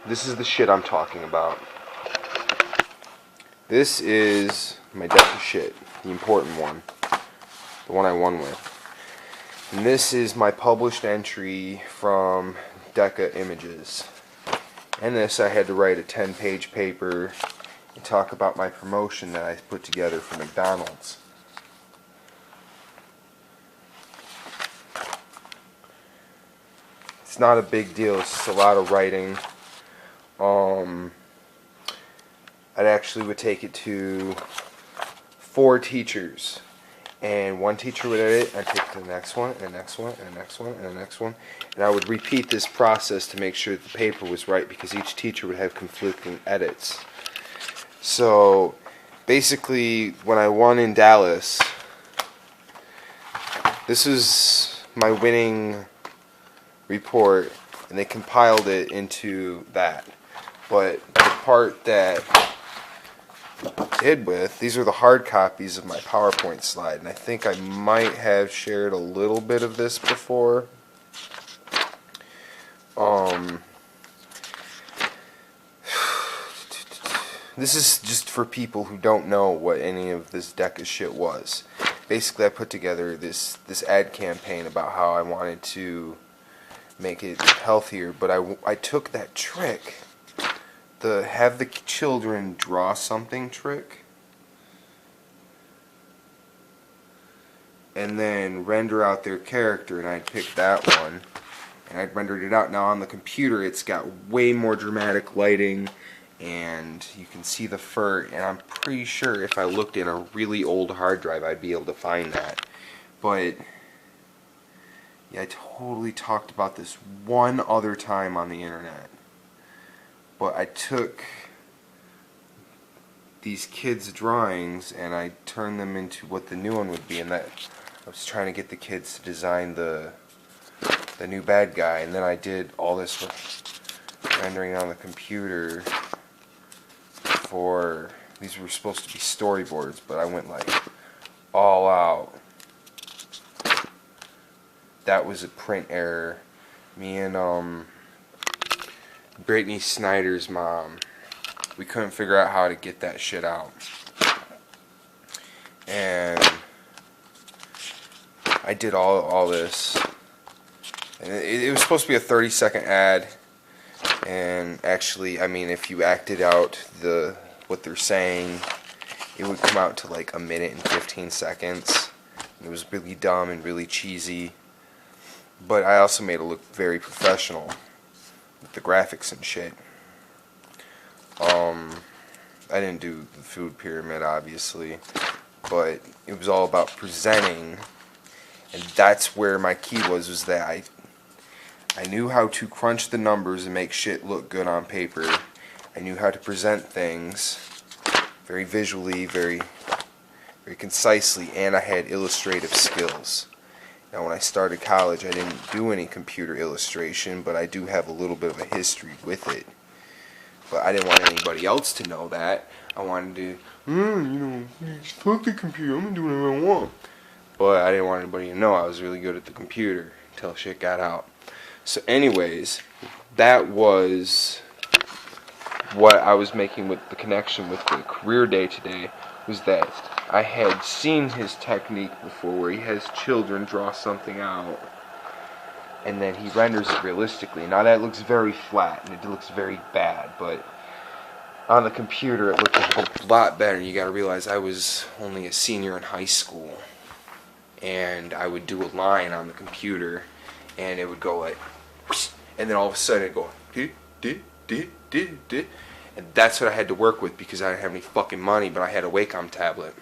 This is the shit I'm talking about. This is my DECA shit, the important one, the one I won with. And this is my published entry from DECA Images. And this, I had to write a 10-page paper and talk about my promotion that I put together for McDonald's. It's not a big deal, it's just a lot of writing. I'd actually would take it to 4 teachers, and one teacher would edit, I'd take it to the next one, and the next one, and the next one, and the next one, and I would repeat this process to make sure that the paper was right, because each teacher would have conflicting edits. So basically, when I won in Dallas, this is my winning report, and they compiled it into that. But the part that I did with, these are the hard copies of my PowerPoint slide, and I think I might have shared a little bit of this before. This is just for people who don't know what any of this DECA shit was. Basically, I put together this ad campaign about how I wanted to make it healthier, but I took that trick, the have the children draw something trick, and then render out their character, and I'd pick that one, and I'd rendered it out. Now on the computer it's got way more dramatic lighting, and you can see the fur, and I'm pretty sure if I looked in a really old hard drive I'd be able to find that. But yeah, I totally talked about this one other time on the internet. But I took these kids' drawings and I turned them into what the new one would be, and that I was trying to get the kids to design the new bad guy, and then I did all this rendering on the computer for, these were supposed to be storyboards, but I went like all out. That was a print error. Me and Brittany Snyder's mom, we couldn't figure out how to get that shit out. And I did all this. And it was supposed to be a 30-second ad. And actually, I mean, if you acted out what they're saying, it would come out to like 1 minute and 15 seconds. It was really dumb and really cheesy. But I also made it look very professional with the graphics and shit. I didn't do the food pyramid, obviously, but it was all about presenting, and that's where my key was that I knew how to crunch the numbers and make shit look good on paper. I knew how to present things very visually, very concisely, and I had illustrative skills. Now, when I started college, I didn't do any computer illustration, but I do have a little bit of a history with it. But I didn't want anybody else to know that. I wanted to, fuck the computer, I'm gonna do whatever I want. But I didn't want anybody to know I was really good at the computer until shit got out. So anyways, that was what I was making with the connection with the career day today, was that I had seen his technique before where he has children draw something out and then he renders it realistically. Now that looks very flat and it looks very bad, but on the computer it looked a whole lot better. You gotta realize I was only a senior in high school, and I would do a line on the computer and it would go like, and then all of a sudden it'd go and that's what I had to work with because I didn't have any fucking money, but I had a Wacom tablet.